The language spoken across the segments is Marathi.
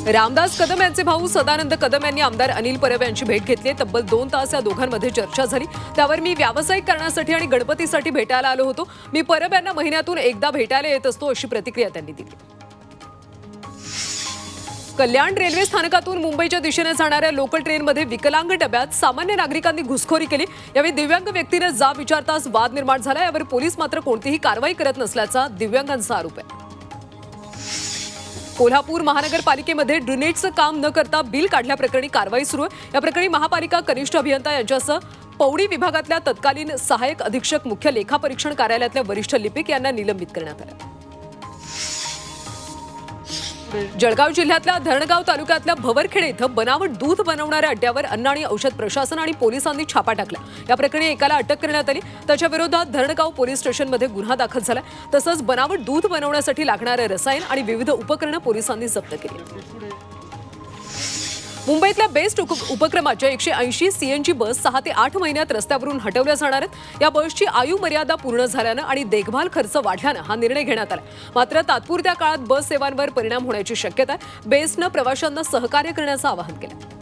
रामदास कदम यांचे भाऊ सदानंद कदम यांनी आमदार अनिल परब यांची भेट घेतली। तब्बल 2 तास या दोघांमध्ये चर्चा झाली। त्यावर मी व्यावसायिक कारणासाठी आणि गणपतीसाठी भेटायला आलो होतो। मी परब यांना महिन्यातून एकदा भेटायला येत असतो अशी प्रतिक्रिया त्यांनी दिली। कल्याण रेल्वे स्थानकातून मुंबईच्या दिशेने जाणाऱ्या लोकल ट्रेनमध्ये विकलांग डब्यात सामान्य नागरिकांनी घुसखोरी केली। यावेळी दिव्यांग व्यक्तीने जाब विचारताच वाद निर्माण झाला। यावर पोलीस मात्र कोणतीही कारवाई करत नसल्याचा दिव्यांगांचा आरोप आहे। कोल्हापूर महानगरपालिकेमध्ये ड्रेनेजचं काम न करता बिल काढल्याप्रकरणी कारवाई सुरू आहे। या प्रकरणी महापालिका कनिष्ठ अभियंता यांच्यासह पौडी विभागातल्या तत्कालीन सहाय्यक अधीक्षक मुख्य लेखा परीक्षण कार्यालयातल्या वरिष्ठ लिपिक यांना निलंबित करण्यात आलं। जळगाव जिल्ह्यातल्या धरणगाव तालुक्यातल्या भवरखेडे इथं बनावट दूध बनवणाऱ्या अड्ड्यावर अन्न आणि औषध प्रशासन आणि पोलिसांनी छापा टाकला। या प्रकरणी एकाला अटक करण्यात आली। त्याच्या विरोधात धरणगाव पोलीस स्टेशनमध्ये गुन्हा दाखल झाला। तसंच बनावट दूध बनवण्यासाठी लागणारे रसायन आणि विविध उपकरणं पोलिसांनी जप्त केली। मुंबईतल्या बेस्ट उपक्रमाच्या 180 सीएनजी बस 6 ते 8 महिन्यात रस्त्यावरून हटवल्या जाणार आहेत। या बसची आयु मर्यादा पूर्ण झाल्यानं आणि देखभाल खर्च वाढल्यानं हा निर्णय घेण्यात आला। मात्र तात्पुरत्या काळात बस सेवांवर परिणाम होण्याची शक्यता आहे। बेस्टनं प्रवाशांना सहकार्य करण्याचं आवाहन केलं।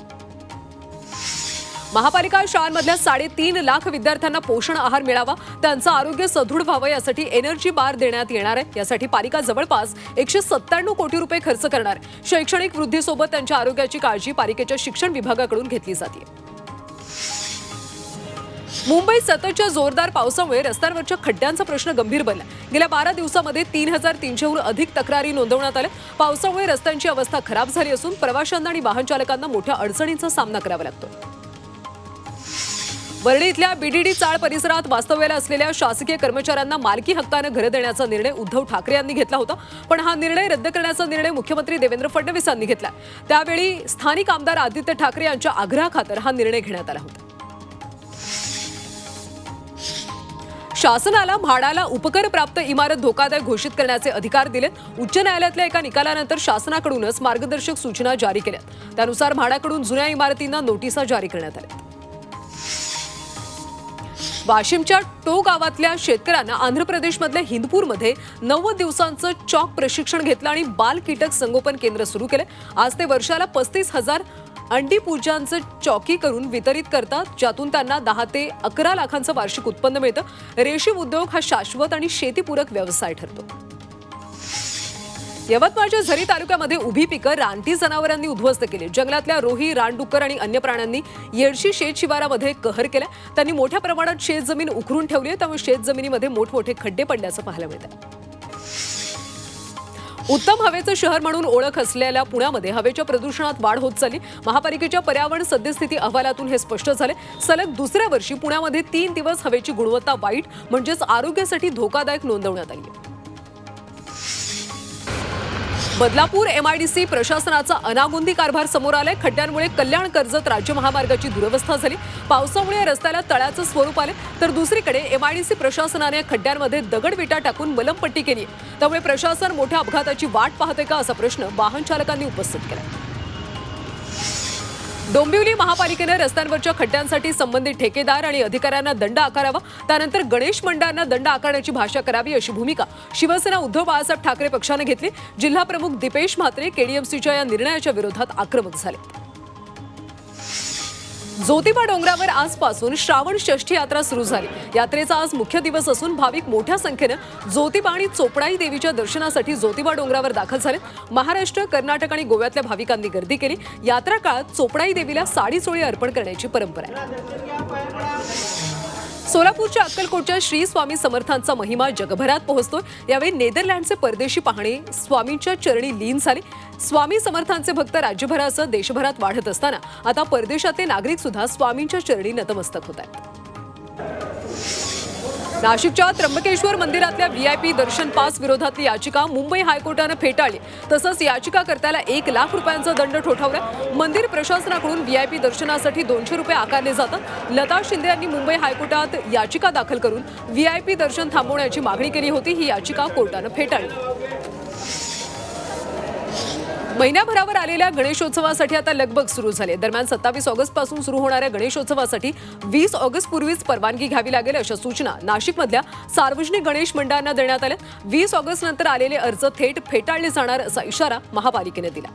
महापालिका शाळांमधल्या 3.5 लाख विद्यार्थ्यांना पोषण आहार मिळावा, त्यांचं आरोग्य सदृढ व्हावं यासाठी एनर्जी बार देण्यात येणार आहे। यासाठी पालिका जवळपास 197 कोटी रुपये खर्च करणार आहे। शैक्षणिक वृद्धीसोबत त्यांच्या आरोग्याची काळजी पालिकेच्या शिक्षण विभागाकडून घेतली जाते। मुंबईत सततच्या जोरदार पावसामुळे रस्त्यांवरच्या खड्ड्यांचा प्रश्न गंभीर बनला। गेल्या 12 दिवसांमध्ये 3300हून अधिक तक्रारी नोंदवण्यात आल्या। पावसामुळे रस्त्यांची अवस्था खराब झाली असून प्रवाशांना आणि वाहन चालकांना मोठ्या अडचणींचा सामना करावा लागतो। वरळी इथल्या बीडीडी चाळ परिसरात वास्तव्याला असलेल्या शासकीय कर्मचाऱ्यांना मालकी हक्काने घरे देण्याचा निर्णय उद्धव ठाकरे यांनी घेतला होता। पण हा निर्णय रद्द करण्याचा निर्णय मुख्यमंत्री देवेंद्र फडणवीस यांनी घेतला। त्यावेळी स्थानिक आमदार आदित्य ठाकरे यांच्या आग्रहाखातर हा निर्णय घेण्यात आला होता। शासनाला म्हाडाला उपकर प्राप्त इमारत धोकादायक घोषित करण्याचे अधिकार दिले। उच्च न्यायालयातल्या एका निकालानंतर शासनाकडूनच मार्गदर्शक सूचना जारी केल्यात। त्यानुसार म्हाडाकडून जुन्या इमारतींना नोटिसा जारी करण्यात आल्या। वाशिमच्या टो गावातल्या शेतकऱ्यांना आंध्र प्रदेशमधल्या हिंदपूरमध्ये 90 दिवसांचं चॉक प्रशिक्षण घेतलं आणि बाल कीटक संगोपन केंद्र सुरू केलं। आज ते वर्षाला 35,000 अंडी पूजांचं चॉकी करून वितरित करतात, ज्यातून त्यांना 10 ते 11 लाखांचं वार्षिक उत्पन्न मिळतं। रेशीम उद्योग हा शाश्वत आणि शेतीपूरक व्यवसाय ठरतो। यवतमाळच्या झरी तालुक्यामध्ये उभी पिकं रानटी जनावरांनी उद्ध्वस्त केली। जंगलातल्या रोही, रानडुक्कर आणि अन्य प्राण्यांनी येडशी शेत शिवारामध्ये कहर केला। त्यांनी मोठ्या प्रमाणात शेतजमीन उकरून ठेवली आहे, त्यामुळे शेतजमिनीमध्ये मोठमोठे खड्डे पडल्याचं पाहायला मिळतं। उत्तम हवेचं शहर म्हणून ओळख असलेल्या पुण्यामध्ये हवेच्या प्रदूषणात वाढ होत चालली। महापालिकेच्या पर्यावरण सद्यस्थिती अहवालातून हे स्पष्ट झाले। सलग दुसऱ्या वर्षी पुण्यामध्ये 3 दिवस हवेची गुणवत्ता वाईट म्हणजेच आरोग्यासाठी धोकादायक नोंदवण्यात आली। बदलापूर एमआयडीसी प्रशासनाचा अनागोंदी कारभार समोर आलाय। खड्ड्यांमुळे कल्याण कर्जत राज्य महामार्गाची दुरवस्था झाली। पावसामुळे रस्त्याला तळ्याचं स्वरूप आले, तर दुसरीकडे एमआयडीसी प्रशासनाने खड्ड्यांमध्ये दगडविटा टाकून मलमपट्टी केली। त्यामुळे प्रशासन मोठ्या अपघाताची वाट पाहते का असा प्रश्न वाहन चालकांनी उपस्थित केला। डोंबिवली महापालिकेने रस्त्यांवरच्या खड्ड्यांसाठी संबंधित ठेकेदार आणि अधिकाऱ्यांना दंड आकारावा, त्यानंतर गणेश मंडळांना दंड आकारण्याची भाषा करावी अशी भूमिका शिवसेना उद्धव बाळासाहेब ठाकरे पक्षाने घेतली। जिल्हा प्रमुख दीपेश म्हात्रे केडीएमसीच्या या निर्णयाच्या विरोधात आक्रमक झाले। ज्योतिबा डोंगरावर आजपासून श्रावण षष्ठी यात्रा सुरू झाली। यात्रेचा आज मुख्य दिवस असून भाविक मोठ्या संख्येने ज्योतिबा आणि चोपडाई देवीच्या दर्शनासाठी ज्योतिबा डोंगरावर दाखल झाले। महाराष्ट्र, कर्नाटक आणि गोव्यातल्या भाविकांनी गर्दी केली। यात्रा काळात चोपडाई देवीला साडी चोळी अर्पण करण्याची परंपरा आहे। सोलापूरच्या अक्कलकोटच्या श्री स्वामी समर्थांचा महिमा जगभरात पोहोचतोय। यावेळी नेदरलँडचे परदेशी पाहुणे स्वामींच्या चरणी लीन झाले। स्वामी समर्थांचे भक्त राज्यभरासह देशभरात वाढत असताना आता परदेशातले नागरिक सुद्धा स्वामींच्या चरणी नतमस्तक होत आहेत। नाशिकच्या त्र्यंबकेश्वर मंदिरातल्या व्हीआयपी दर्शन पास विरोधातली याचिका मुंबई हायकोर्टाने फेटाळली। तसंच याचिकाकर्त्याला 1 लाख रुपयांचा दंड ठोठावला। मंदिर प्रशासनाकडून व्हीआयपी दर्शनासाठी 200 रुपये आकारले जातात। लता शिंदे यांनी मुंबई हायकोर्टात याचिका दाखल करून व्हीआयपी दर्शन थांबवण्याची मागणी केली होती। ही याचिका कोर्टाने फेटाळली। महिन्याभरावर आलेल्या गणेशोत्सवासाठी आता लगबग सुरू झाली। दरम्यान 27 ऑगस्टपासून सुरू होणाऱ्या गणेशोत्सवासाठी 20 ऑगस्टपूर्वीच परवानगी घ्यावी लागेल अशा सूचना नाशिकमधल्या सार्वजनिक गणेश मंडळांना देण्यात आल्या। 20 ऑगस्टनंतर आलेले अर्ज थेट फेटाळले जाणार असा इशारा महापालिकेने दिला।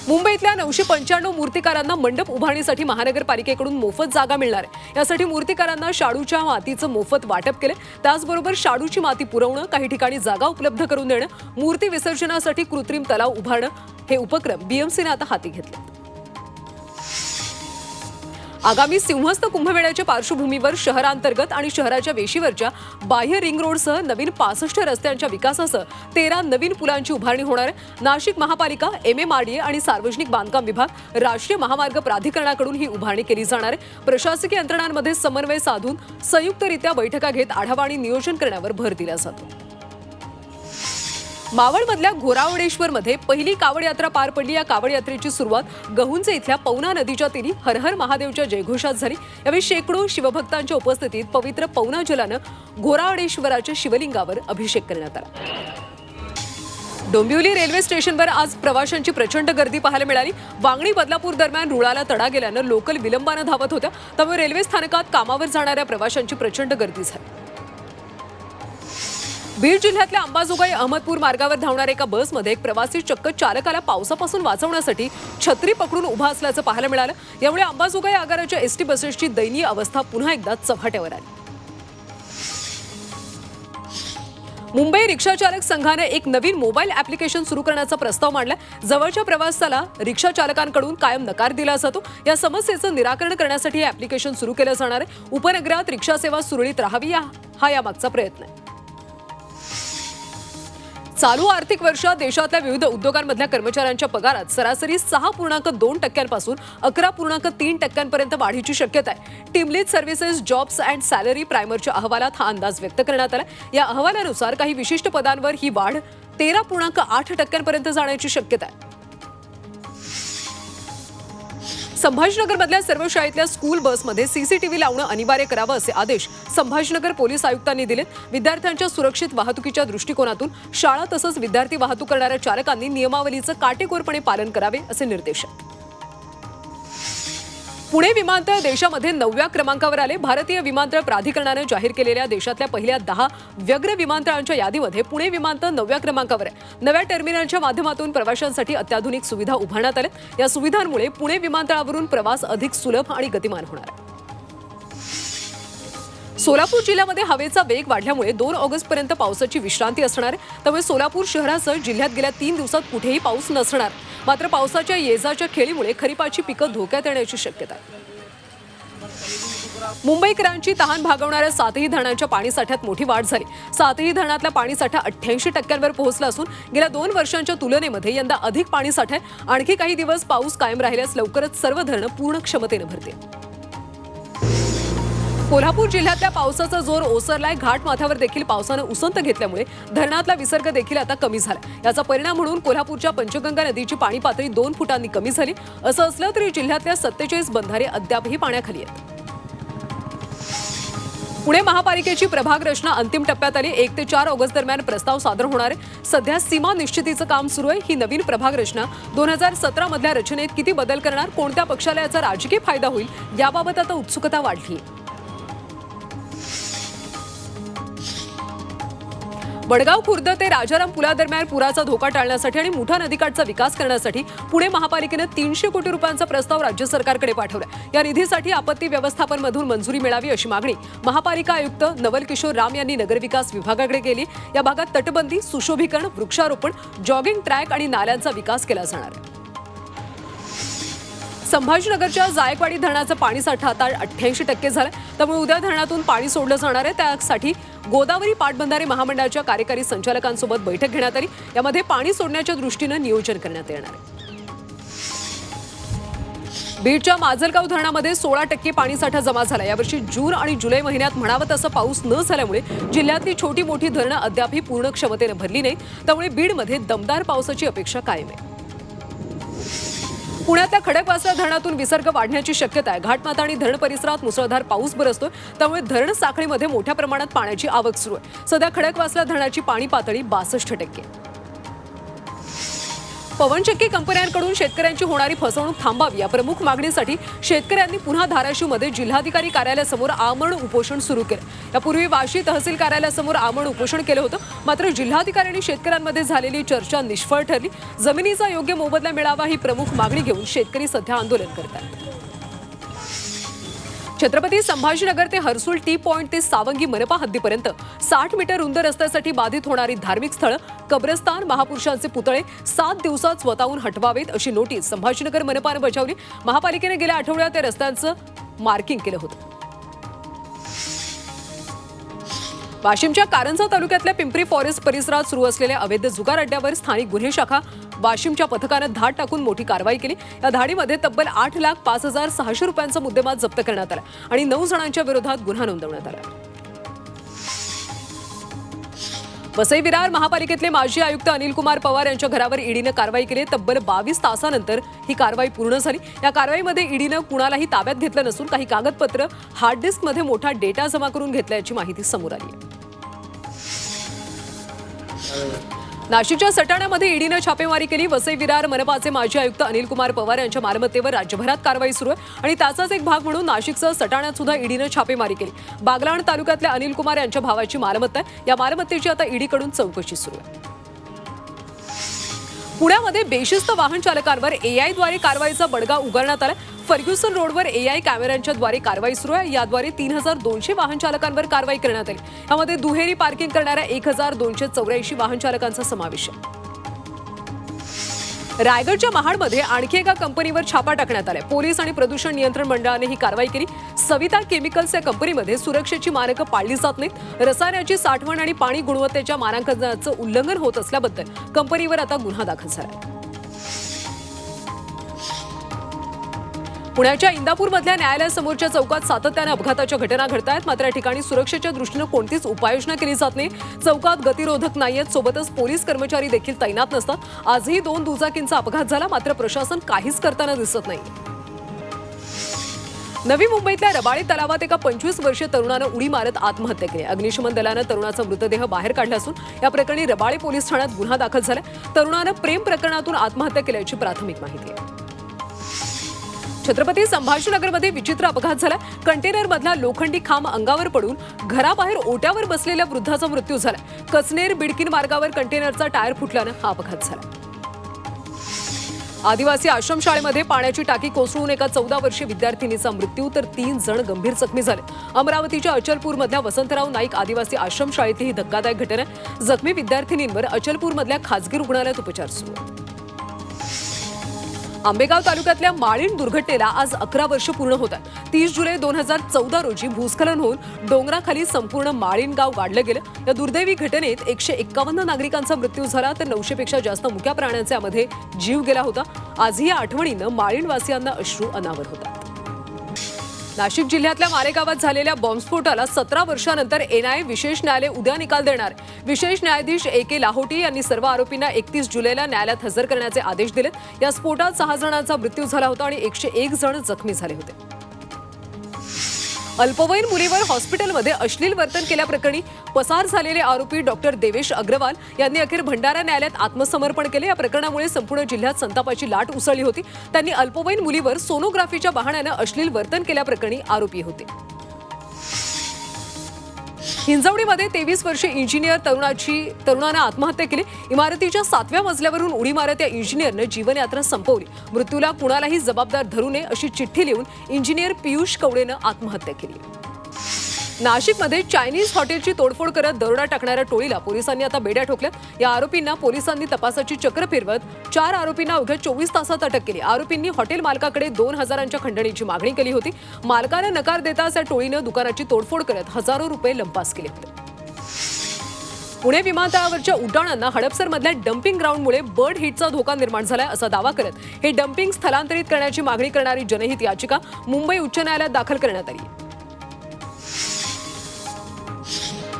मुंबईतल्या 995 मूर्तिकारांना मंडप उभारणीसाठी महानगरपालिकेकडून मोफत जागा मिळणार आहे। यासाठी मूर्तिकारांना शाडूच्या मातीचं मोफत वाटप केलं। त्याचबरोबर शाडूची माती पुरवणं, काही ठिकाणी जागा उपलब्ध करून देणं, मूर्ती विसर्जनासाठी कृत्रिम तलाव उभारणं हे उपक्रम बीएमसीने आता हाती घेतले। आगामी सिंहस्थ कुंभमेळ्याच्या पार्श्वभूमीवर शहरांतर्गत आणि शहराच्या वेशीवरच्या बाह्य रिंग रोडसह नवीन 65 रस्त्यांच्या विकासासह 13 नवीन पुलांची उभारणी होणार आहे। नाशिक महापालिका, MMRDA आणि सार्वजनिक बांधकाम विभाग, राष्ट्रीय महामार्ग प्राधिकरणाकडून ही उभारणी केली जाणार आहे। प्रशासकीय यंत्रणांमध्ये समन्वय साधून संयुक्तरित्या बैठका घेत आढावा आणि नियोजन करण्यावर भर दिला जातो। मावळमधल्या घोरावडेश्वरमध्ये पहिली कावड यात्रा पार पडली। या कावड यात्रेची सुरुवात गहुंजे इथल्या पवना नदीच्या तीरी हर हर महादेवच्या जयघोषात झाली। यावेळी शेकडो शिवभक्तांच्या उपस्थितीत पवित्र पवना जलानं घोरावडेश्वराच्या शिवलिंगावर अभिषेक करण्यात आला। डोंबिवली रेल्वे स्टेशनवर आज प्रवाशांची प्रचंड गर्दी पाहायला मिळाली। वांगणी बदलापूर दरम्यान रुळाला तडा गेल्यानं लोकल विलंबानं धावत होत्या, त्यामुळे रेल्वे स्थानकात कामावर जाणाऱ्या प्रवाशांची प्रचंड गर्दी झाली। बीड जिल्ह्यातल्या अंबाजोगाई अहमदपूर मार्गावर धावणाऱ्या एका बसमध्ये एक प्रवासी चक्क चालकाला पावसापासून वाचवण्यासाठी छत्री पकडून उभा असल्याचं पाहायला मिळालं। यामुळे अंबाजोगाई आगाराच्या एसटी बसेसची दयनीय अवस्था पुन्हा एकदा चव्हाट्यावर आली। मुंबई रिक्षा चालक संघाने एक नवीन मोबाईल ॲप्लिकेशन सुरू करण्याचा प्रस्ताव मांडला। जवळच्या प्रवासाला रिक्षा चालकांकडून कायम नकार दिला जातो। या समस्येचं निराकरण करण्यासाठी हे ॲप्लिकेशन सुरू केलं जाणार आहे। उपनगरात रिक्षा सेवा सुरळीत राहावी हा यामागचा प्रयत्न आहे। चालू आर्थिक वर्षात देशातल्या विविध उद्योगांमधल्या कर्मचाऱ्यांच्या पगारात सरासरी 6.2% पासून 11.3% पर्यंत वाढीची शक्यता आहे। टीमलीड सर्व्हिसेस जॉब्स अँड सॅलरी प्रायमरच्या अहवालात हा अंदाज व्यक्त करण्यात आला। या अहवालानुसार काही विशिष्ट पदांवर ही वाढ 13.8% पर्यंत जाण्याची शक्यता आहे। संभाजीनगरमधल्या सर्व शाळेतल्या स्कूल बसमध्ये सीसीटीव्ही लावणं अनिवार्य करावं असे आदेश संभाजीनगर पोलीस आयुक्तांनी दिलेत। विद्यार्थ्यांच्या सुरक्षित वाहतुकीच्या दृष्टिकोनातून शाळा तसंच विद्यार्थी वाहतूक करणाऱ्या चालकांनी नियमावलीचं काटेकोरपणे पालन करावे असे निर्देश आहेत। पुणे विमानतळ देशामध्ये 9व्या क्रमांकावर आले। भारतीय विमानतळ प्राधिकरणाने जाहीर केलेल्या देशातल्या पहिल्या 10 व्यग्र विमानतळांच्या यादीमध्ये पुणे विमानतळ 9व्या क्रमांकावर आहे। नव्या टर्मिनलच्या माध्यमातून प्रवाशांसाठी अत्याधुनिक सुविधा उभारण्यात आल्या। या सुविधांमुळे पुणे विमानतळावरून प्रवास अधिक सुलभ आणि गतिमान होणार आहे। सोलापूर जिल्ह्यामध्ये हवेचा वेग वाढल्यामुळे 2 ऑगस्टपर्यंत पावसाची विश्रांती असणार आहे। त्यामुळे सोलापूर शहरासह जिल्ह्यात गेल्या 3 दिवसात कुठेही पाऊस नसणार। मात्र पावसाच्या येजाच्या खेळीमुळे खरीपाची पिकं धोक्यात येण्याची शक्यता आहे। मुंबईकरांची तहान भागवणाऱ्या 7ही धरणांच्या पाणीसाठ्यात मोठी वाढ झाली। 7ही धरणातला पाणीसाठा 88% पोहोचला असून गेल्या 2 वर्षांच्या तुलनेमध्ये यंदा अधिक पाणीसाठा आहे। आणखी काही दिवस पाऊस कायम राहिल्यास लवकरच सर्व धरणं पूर्ण क्षमतेने भरतील। कोल्हापूर जिल्ह्यातल्या पावसाचा जोर ओसरलाय। घाट माथ्यावर देखील पावसानं उसंत घेतल्यामुळे धरणातला विसर्ग देखील आता कमी झाला। याचा परिणाम म्हणून कोल्हापूरच्या पंचगंगा नदीची पाणी पातळी 2 फुटांनी कमी झाली। असं असलं तरी जिल्ह्यातल्या 47 बंधारे अद्यापही पाण्याखाली आहेत। पुणे महापालिकेची प्रभाग रचना अंतिम टप्प्यात आली। 1 ते 4 ऑगस्ट दरम्यान प्रस्ताव सादर होणार आहे। सध्या सीमा निश्चितीचं काम सुरू आहे। ही नवीन प्रभाग रचना 2017 मधल्या रचनेत किती बदल करणार, कोणत्या पक्षाला याचा राजकीय फायदा होईल याबाबत आता उत्सुकता वाढली आहे। वडगाव खुर्द ते राजाराम पुलादरम्यान पुराचा धोका टाळण्यासाठी आणि मुठा नदीकाठचा विकास करण्यासाठी पुणे महापालिकेने 300 कोटी रुपयांचा प्रस्ताव राज्य सरकारकडे पाठवला। या निधीसाठी आपत्ती व्यवस्थापन मधून मंजुरी मिळावी अशी मागणी महापालिका आयुक्त नवल किशोर राम यांनी नगरविकास विभागाकडे केली। या भागात तटबंदी, सुशोभीकरण, वृक्षारोपण, जॉगिंग ट्रॅक आणि नाल्यांचा विकास केला जाणार आहे। संभाजीनगरच्या जायकवाडी धरणाचं पाणीसाठा आता 88% झालं। त्यामुळे उद्या धरणातून पाणी सोडलं जाणार आहे। त्यासाठी गोदावरी पाटबंधारे महामंडळाच्या कार्यकारी संचालकांसोबत बैठक घेण्यात आली। यामध्ये पाणी सोडण्याच्या दृष्टीनं नियोजन करण्यात येणार आहे। बीडच्या माजलगाव धरणामध्ये 16% पाणीसाठा जमा झाला। यावर्षी जून आणि जुलै महिन्यात म्हणावं तसं पाऊस न झाल्यामुळे जिल्ह्यातली छोटी मोठी धरणं अद्यापही पूर्ण क्षमतेने भरली नाही। त्यामुळे बीडमध्ये दमदार पावसाची अपेक्षा कायम आहे। पुण्यातल्या खडकवासला धरणातून विसर्ग वाढण्याची शक्यता आहे। घाटमाथा आणि धरण परिसरात मुसळधार पाऊस बरसतोय। त्यामुळे धरण साखळीमध्ये मोठ्या प्रमाणात पाण्याची आवक सुरू आहे। सध्या खडकवासला धरणाची पाणी पातळी 62%। पवनचक्की कंपन्यांकडून शेतकऱ्यांची होणारी फसवणूक थांबावी या प्रमुख मागणीसाठी शेतकऱ्यांनी पुन्हा धाराशिवमध्ये जिल्हाधिकारी कार्यालयासमोर आमरण उपोषण सुरू केलं। यापूर्वी वाशी तहसील कार्यालयासमोर आमरण उपोषण केलं होतं, मात्र जिल्हाधिकाऱ्यांनी शेतकऱ्यांमध्ये झालेली चर्चा निष्फळ ठरली। जमिनीचा योग्य मोबदला मिळावा ही प्रमुख मागणी घेऊन शेतकरी सध्या आंदोलन करतात। छत्रपती संभाजीनगर ते हर्सुल टी पॉइंट ते सावंगी मनपा हद्दीपर्यंत 60 मीटर रुंद रस्त्यासाठी बाधित होणारी धार्मिक स्थळं, कब्रस्तान, महापुरुषांचे पुतळे 7 दिवसात स्वतःहून हटवावेत अशी नोटीस संभाजीनगर मनपाने बजावली। महापालिकेने गेल्या आठवड्यात त्या रस्त्यांचं मार्किंग केलं होतं। वाशिमच्या कारंजा तालुक्यातल्या पिंपरी फॉरेस्ट परिसरात सुरू असलेल्या अवैध जुगार अड्ड्यावर स्थानिक गुन्हे शाखा वाशिमच्या पथकानं धाड टाकून मोठी कारवाई केली। या धाडीमध्ये तब्बल 8,05,600 रुपयांचा मुद्देमाल जप्त करण्यात आला आणि 9 जणांच्या विरोधात गुन्हा नोंदवण्यात आला। वसई विरार महापालिकेतले माजी आयुक्त अनिल कुमार पवार यांच्या घरावर ईडीनं कारवाई केली। तब्बल 22 तासानंतर ही कारवाई पूर्ण झाली। या कारवाईमध्ये ईडीनं कुणालाही ताब्यात घेतलं नसून काही कागदपत्र, हार्ड डिस्कमध्ये मोठा डेटा जमा करून घेतल्याची माहिती समोर आली आहे। नाशिकच्या सटाण्यामध्ये ईडीनं छापेमारी केली। वसई विरार मनपाचे माजी आयुक्त अनिल कुमार पवार यांच्या मालमत्तेवर राज्यभरात कारवाई सुरू आहे आणि त्याचाच एक भाग म्हणून नाशिकचं सटाण्यात सुद्धा ईडीनं छापेमारी केली। बागलाण तालुक्यातल्या अनिल कुमार यांच्या भावाची मालमत्ता आहे। या मालमत्तेची आता ईडीकडून चौकशी सुरू आहे। पुण्यामध्ये बेशिस्त वाहन चालकांवर एआयद्वारे कारवाईचा बडगा उगारण्यात आला। फर्ग्युसन रोडवर एआय कॅमेऱ्यांच्याद्वारे कारवाई सुरू आहे। याद्वारे 3,200 वाहन चालकांवर कारवाई करण्यात आली। यामध्ये दुहेरी पार्किंग करणाऱ्या 1,284 वाहन चालकांचा समावेश आहे। रायगडच्या महाडमध्ये आणखी एका कंपनीवर छापा टाकण्यात आलाय। पोलीस आणि प्रदूषण नियंत्रण मंडळाने ही कारवाई केली। सविता केमिकल्स या कंपनीमध्ये सुरक्षेची मानकं पाळली जात नाहीत। रसायनाची साठवण आणि पाणी गुणवत्तेच्या मानांकनाचं उल्लंघन होत असल्याबद्दल कंपनीवर आता गुन्हा दाखल झाला। पुण्याच्या इंदापूरमधल्या न्यायालयासमोरच्या चौकात सातत्याने अपघाताच्या घटना घडत आहेत, मात्र या ठिकाणी सुरक्षेच्या दृष्टीने कोणतीच उपाययोजना केली जात नाही। चौकात गतिरोधक नाहीयेत, सोबतच पोलीस कर्मचारी देखील तैनात नसतात। आजही 2 दुचाकींचा अपघात झाला, मात्र प्रशासन काहीच करताना दिसत नाही। नवी मुंबईतल्या रबाळे तलावात एका 25 वर्षीय तरुणानं उडी मारत आत्महत्या केली। अग्निशमन दलानं तरुणाचा मृतदेह बाहेर काढला असून या प्रकरणी रबाळे पोलीस ठाण्यात गुन्हा दाखल झाला। तरुणानं प्रेम प्रकरणातून आत्महत्या केल्याची प्राथमिक माहिती आहे। छत्रपती संभाजीनगरमध्ये विचित्र अपघात झाला। कंटेनरमधला लोखंडी खांब अंगावर पडून घराबाहेर ओट्यावर बसलेल्या वृद्धाचा मृत्यू झाला। कचनेर बिडकीन मार्गावर कंटेनरचा टायर फुटल्यानं हा अपघात झाला। आदिवासी आश्रमशाळेमध्ये पाण्याची टाकी कोसळून एका 14 वर्षीय विद्यार्थिनीचा मृत्यू तर 3 जण गंभीर जखमी झाले। अमरावतीच्या अचलपूरमधल्या वसंतराव नाईक आदिवासी आश्रमशाळेतली ही धक्कादायक घटना आहे। जखमी विद्यार्थिनींवर अचलपूरमधल्या खासगी रुग्णालयात उपचार सुरू आहेत। आंबेगाव तालुक्यातल्या माळीण दुर्घटनेला आज 11 वर्ष पूर्ण होत आहेत। 30 जुलै 2014 रोजी भूस्खलन होऊन डोंगराखाली संपूर्ण माळीण गाव गाडलं गेलं। या दुर्दैवी घटनेत 151 नागरिकांचा मृत्यू झाला तर 900 पेक्षा जास्त मुक्या प्राण्यांचा यामध्ये जीव गेला होता। आजही या आठवणीनं माळीणवासियांना अश्रू अनावर होतात। नाशिक जिल्ह्यातल्या मालेगावात झालेल्या बॉम्बस्फोटाला 17 वर्षांनंतर एनआयए विशेष न्यायालय उद्या निकाल देणार। विशेष न्यायाधीश AK लाहोटी यांनी सर्व आरोपींना 31 जुलैला न्यायालयात हजर करण्याचे आदेश दिले। या स्फोटात 6 जणांचा मृत्यू झाला होता आणि 101 जण जखमी झाले होते। अल्पवयीन मुलीवर हॉस्पिटलमध्ये अश्लील वर्तन केल्याप्रकरणी पसार झालेले आरोपी डॉक्टर देवेश अग्रवाल यांनी अखेर भंडारा न्यायालयात आत्मसमर्पण केले। या प्रकरणामुळे संपूर्ण जिल्ह्यात संतापाची लाट उसळली होती। त्यांनी अल्पवयीन मुलीवर सोनोग्राफीच्या बहाण्याने अश्लील वर्तन केल्याप्रकरणी आरोपी होते। हिंजवडीमध्ये 23 वर्षीय इंजिनियर तरुणानं आत्महत्या केली। इमारतीच्या 7व्या मजल्यावरून उडी मारत या इंजिनियरनं जीवनयात्रा संपवली। मृत्यूला कुणालाही जबाबदार धरू नये अशी चिठ्ठी लिहून इंजिनियर पियुष कवडेनं आत्महत्या केली। नाशिकमध्ये चायनीज हॉटेलची तोडफोड करत दरोडा टाकणाऱ्या टोळीला पोलिसांनी आता बेड्या ठोकल्यात। या आरोपींना पोलिसांनी तपासाची चक्र फिरवत 4 आरोपींना अवघ्या 24 तासात अटक केली। आरोपींनी हॉटेल मालकाकडे 2,000च्या खंडणीची मागणी केली होती। मालकाने नकार देताच या टोळीनं दुकानाची तोडफोड करत हजारो रुपये लंपास केले होते। पुणे विमानतळावरच्या उड्डाणांना हडपसरमधल्या डम्पिंग ग्राउंडमुळे बर्ड हिटचा धोका निर्माण झालाय असा दावा करत हे डम्पिंग स्थलांतरित करण्याची मागणी करणारी जनहित याचिका मुंबई उच्च न्यायालयात दाखल करण्यात आली।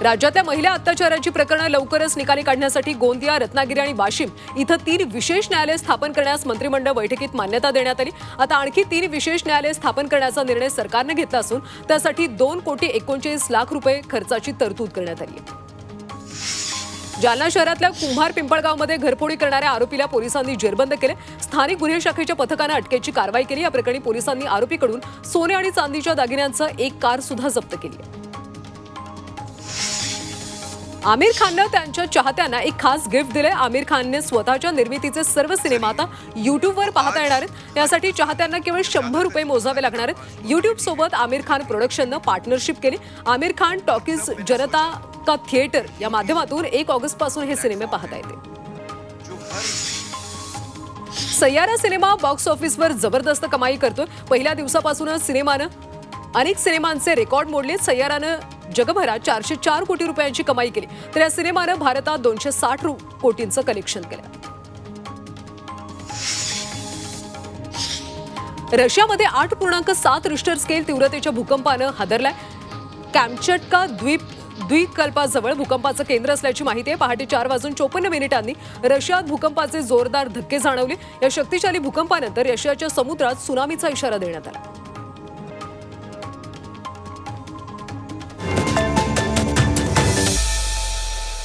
राज्यातल्या महिला अत्याचाराची प्रकरणं लवकरच निकाली काढण्यासाठी गोंदिया, रत्नागिरी आणि वाशिम इथं 3 विशेष न्यायालय स्थापन करण्यास मंत्रिमंडळ बैठकीत मान्यता देण्यात आली। आता आणखी 3 विशेष न्यायालय स्थापन करण्याचा निर्णय सरकारने घेतला असून त्यासाठी 2,39,00,000 रुपये खर्चाची तरतूद करण्यात आली आहे। जालना शहरातल्या कुंभार पिंपळगावमध्ये घरफोडी करणाऱ्या आरोपीला पोलिसांनी जेरबंद केले। स्थानिक गुन्हे शाखेच्या पथकानं अटकेची कारवाई केली। या प्रकरणी पोलिसांनी आरोपीकडून सोने आणि चांदीच्या दागिन्यांचं एक कार सुद्धा जप्त केली आहे। आमिर खाननं त्यांच्या चाहत्यांना एक खास गिफ्ट दिले। आमिर खानने स्वतःच्या निर्मितीचे सर्व सिनेमा आता YouTubeवर पाहता येणार आहेत। यासाठी चाहत्यांना केवळ 100 रुपये मोजावे लागणार आहेत। YouTube सोबत आमिर खान प्रोडक्शननं पार्टनरशिप केली। आमिर खान टॉकीज जनता का थिएटर या माध्यमातून 1 ऑगस्टपासून हे सिनेमे पाहता येतील। सय्यारा सिनेमा बॉक्स ऑफिसवर जबरदस्त कमाई करतोय। पहिल्या दिवसापासूनच सिनेमानं अनेक सिनेमांचे रेकॉर्ड मोडले। सय्यारानं जगभरात 404 कोटी रुपयांची कमाई केली, तर या सिनेमानं भारतात 260 कोटींचं कलेक्शन केलं। रशियामध्ये 8.7 रिश्टर स्केल तीव्रतेच्या भूकंपानं हादरलाय। कॅमचटका द्वीपकल्पाजवळ भूकंपाचं केंद्र असल्याची माहिती आहे। पहाटे 4:54 रशियात भूकंपाचे जोरदार धक्के जाणवले। या शक्तिशाली भूकंपानंतर रशियाच्या समुद्रात त्सुनामीचा इशारा देण्यात आला।